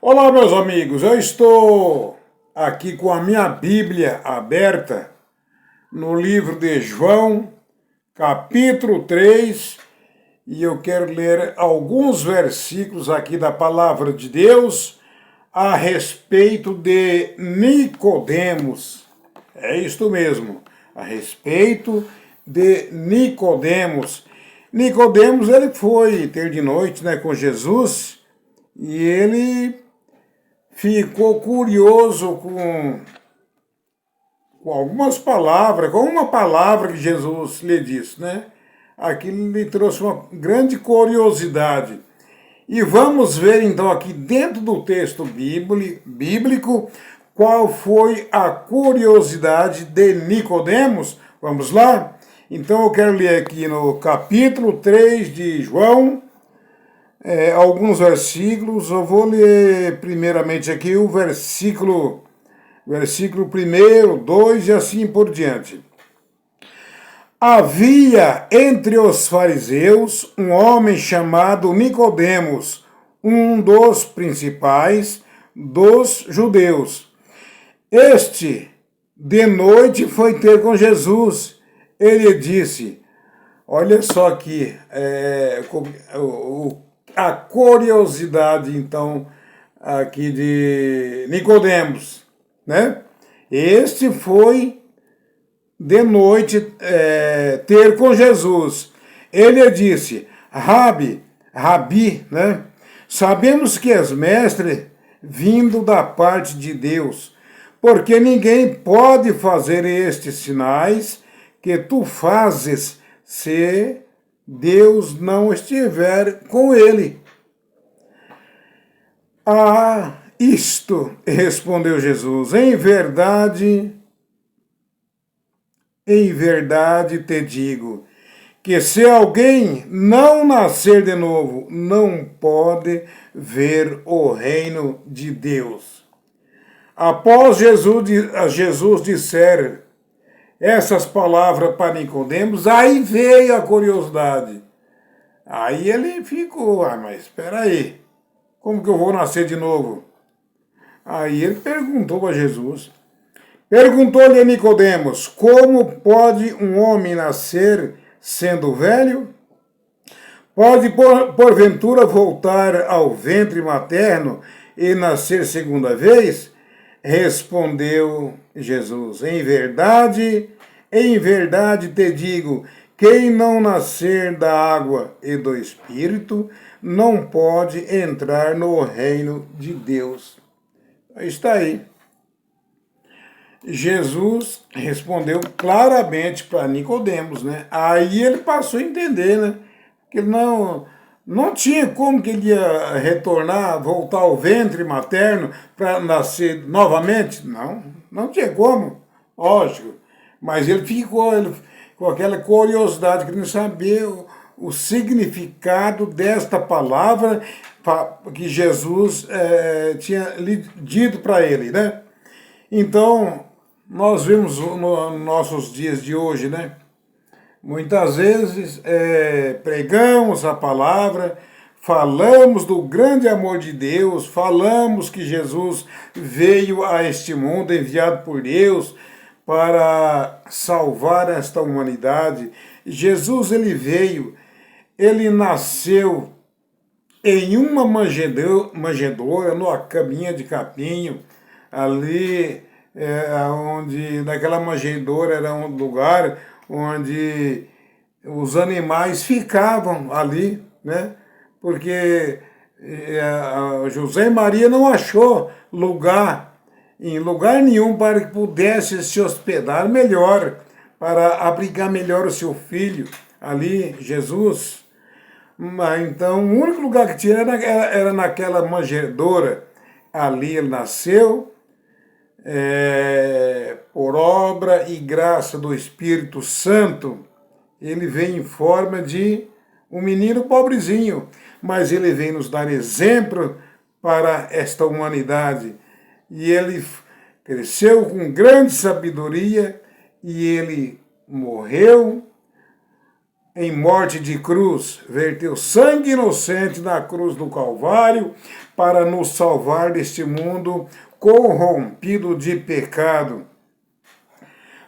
Olá, meus amigos, eu estou aqui com a minha Bíblia aberta no livro de João, capítulo 3, e eu quero ler alguns versículos aqui da palavra de Deus a respeito de Nicodemos. É isto mesmo, a respeito de Nicodemos. Nicodemos, ele foi ter de noite, com Jesus, e ele ficou curioso com algumas palavras, com uma palavra que Jesus lhe disse, Aquilo lhe trouxe uma grande curiosidade. E vamos ver então aqui dentro do texto bíblico qual foi a curiosidade de Nicodemos. Vamos lá? Então eu quero ler aqui no capítulo 3 de João, alguns versículos. Eu vou ler primeiramente aqui o versículo 1, 2 e assim por diante. Havia entre os fariseus um homem chamado Nicodemos, um dos principais dos judeus. Este, de noite, foi ter com Jesus. Ele disse, olha só aqui, a curiosidade, então, aqui de Nicodemos, Este foi de noite ter com Jesus. Ele disse, Rabi, sabemos que és mestre vindo da parte de Deus, porque ninguém pode fazer estes sinais que tu fazes se Deus não estiver com ele. Isto, respondeu Jesus, em verdade te digo, que se alguém não nascer de novo, não pode ver o reino de Deus. Após Jesus disser essas palavras para Nicodemos, aí veio a curiosidade. Aí ele ficou, mas espera aí, como que eu vou nascer de novo? Aí ele perguntou para Jesus. Perguntou-lhe a Nicodemos, como pode um homem nascer sendo velho? Pode, porventura, voltar ao ventre materno e nascer segunda vez? Respondeu Jesus, em verdade te digo, quem não nascer da água e do Espírito não pode entrar no reino de Deus. Está aí. Jesus respondeu claramente para Nicodemos, Aí ele passou a entender, Que não tinha como que ele ia retornar, voltar ao ventre materno para nascer novamente. Não tinha como, lógico. Mas ele ficou com aquela curiosidade, querendo saber o significado desta palavra que Jesus tinha dito para ele, Então, nós vimos nos nossos dias de hoje, Muitas vezes pregamos a palavra, falamos do grande amor de Deus, falamos que Jesus veio a este mundo enviado por Deus para salvar esta humanidade. Jesus, ele nasceu em uma manjedoura, numa caminha de capinho, ali, naquela manjedoura era um lugar onde os animais ficavam ali, Porque José e Maria não achou em lugar nenhum para que pudesse se hospedar melhor, para abrigar melhor o seu filho ali, Jesus. Então, o único lugar que tinha era naquela manjedoura. Ali ele nasceu, por obra e graça do Espírito Santo. Ele vem em forma de um menino pobrezinho, mas ele vem nos dar exemplo para esta humanidade. E ele cresceu com grande sabedoria e ele morreu em morte de cruz, verteu sangue inocente na cruz do Calvário para nos salvar deste mundo corrompido de pecado.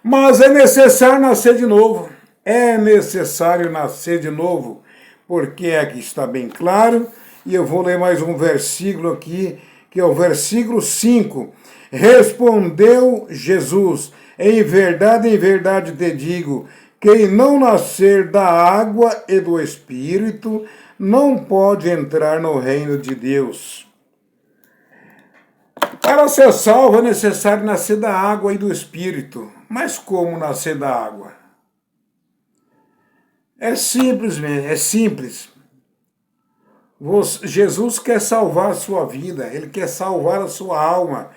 Mas é necessário nascer de novo. É necessário nascer de novo, porque aqui está bem claro, e eu vou ler mais um versículo aqui, que é o versículo 5. Respondeu Jesus: em verdade te digo, quem não nascer da água e do Espírito não pode entrar no reino de Deus. Para ser salvo é necessário nascer da água e do Espírito. Mas como nascer da água? É simples mesmo, é simples. Jesus quer salvar a sua vida, Ele quer salvar a sua alma.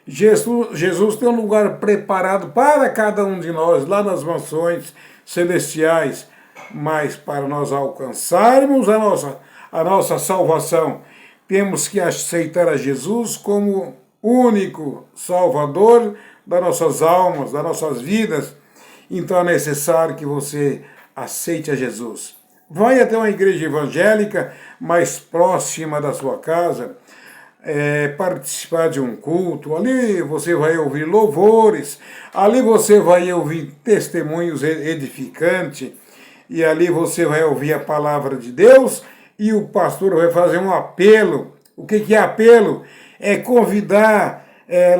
Jesus tem um lugar preparado para cada um de nós, lá nas mansões celestiais. Mas para nós alcançarmos a nossa salvação, temos que aceitar a Jesus como único Salvador das nossas almas, das nossas vidas. Então é necessário que você aceite a Jesus. Vai até uma igreja evangélica mais próxima da sua casa, participar de um culto. Ali você vai ouvir louvores, ali você vai ouvir testemunhos edificantes, e ali você vai ouvir a palavra de Deus, e o pastor vai fazer um apelo. O que é apelo? É convidar,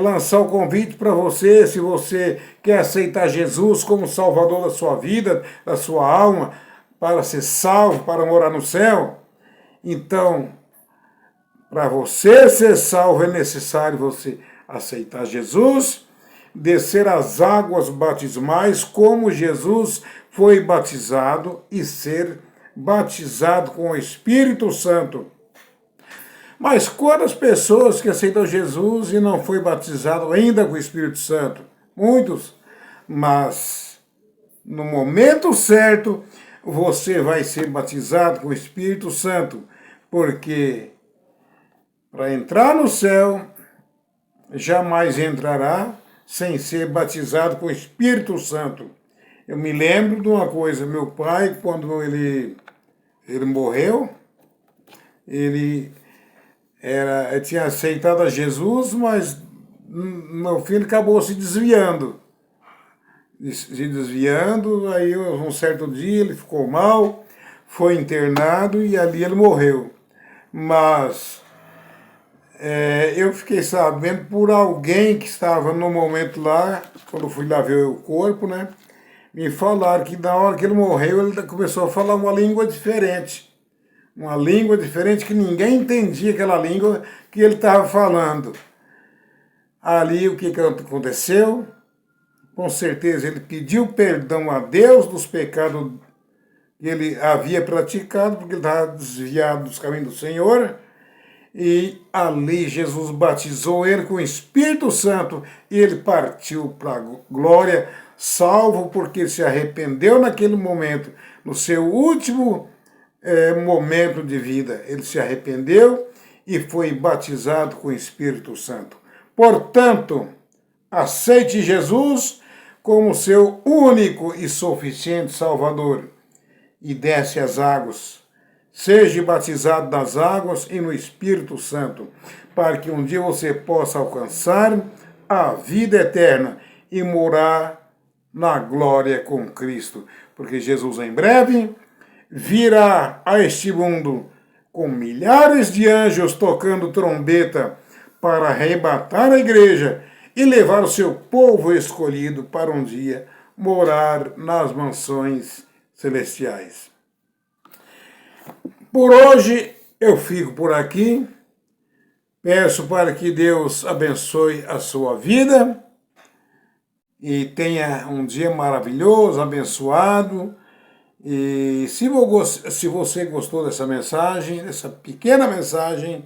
lançar o convite para você, se você quer aceitar Jesus como Salvador da sua vida, da sua alma, para ser salvo, para morar no céu. Então, para você ser salvo, é necessário você aceitar Jesus, descer as águas batismais como Jesus foi batizado e ser batizado com o Espírito Santo. Mas quantas pessoas que aceitam Jesus e não foi batizado ainda com o Espírito Santo? Muitos. Mas no momento certo, você vai ser batizado com o Espírito Santo, porque para entrar no céu, jamais entrará sem ser batizado com o Espírito Santo. Eu me lembro de uma coisa, meu pai, quando ele morreu, ele tinha aceitado a Jesus, mas no fim ele acabou se desviando. Aí um certo dia ele ficou mal, foi internado e ali ele morreu. Mas eu fiquei sabendo por alguém que estava no momento lá, quando eu fui lá ver o corpo, né? Me falaram que na hora que ele morreu, ele começou a falar uma língua diferente. Uma língua diferente que ninguém entendia aquela língua que ele estava falando. Ali o que aconteceu? Com certeza ele pediu perdão a Deus dos pecados que ele havia praticado, porque ele estava desviado dos caminhos do Senhor. E ali Jesus batizou ele com o Espírito Santo e ele partiu para a glória, salvo porque ele se arrependeu naquele momento, no seu último momento de vida. Ele se arrependeu e foi batizado com o Espírito Santo. Portanto, aceite Jesus como seu único e suficiente Salvador e desce as águas. Seja batizado nas águas e no Espírito Santo, para que um dia você possa alcançar a vida eterna e morar na glória com Cristo. Porque Jesus em breve virá a este mundo com milhares de anjos tocando trombeta para arrebatar a igreja e levar o seu povo escolhido para um dia morar nas mansões celestiais. Por hoje eu fico por aqui. Peço para que Deus abençoe a sua vida e tenha um dia maravilhoso, abençoado. E se você gostou dessa mensagem, dessa pequena mensagem,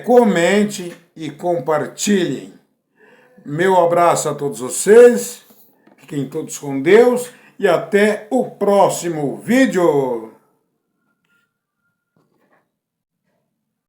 comente e compartilhem. Meu abraço a todos vocês, fiquem todos com Deus e até o próximo vídeo.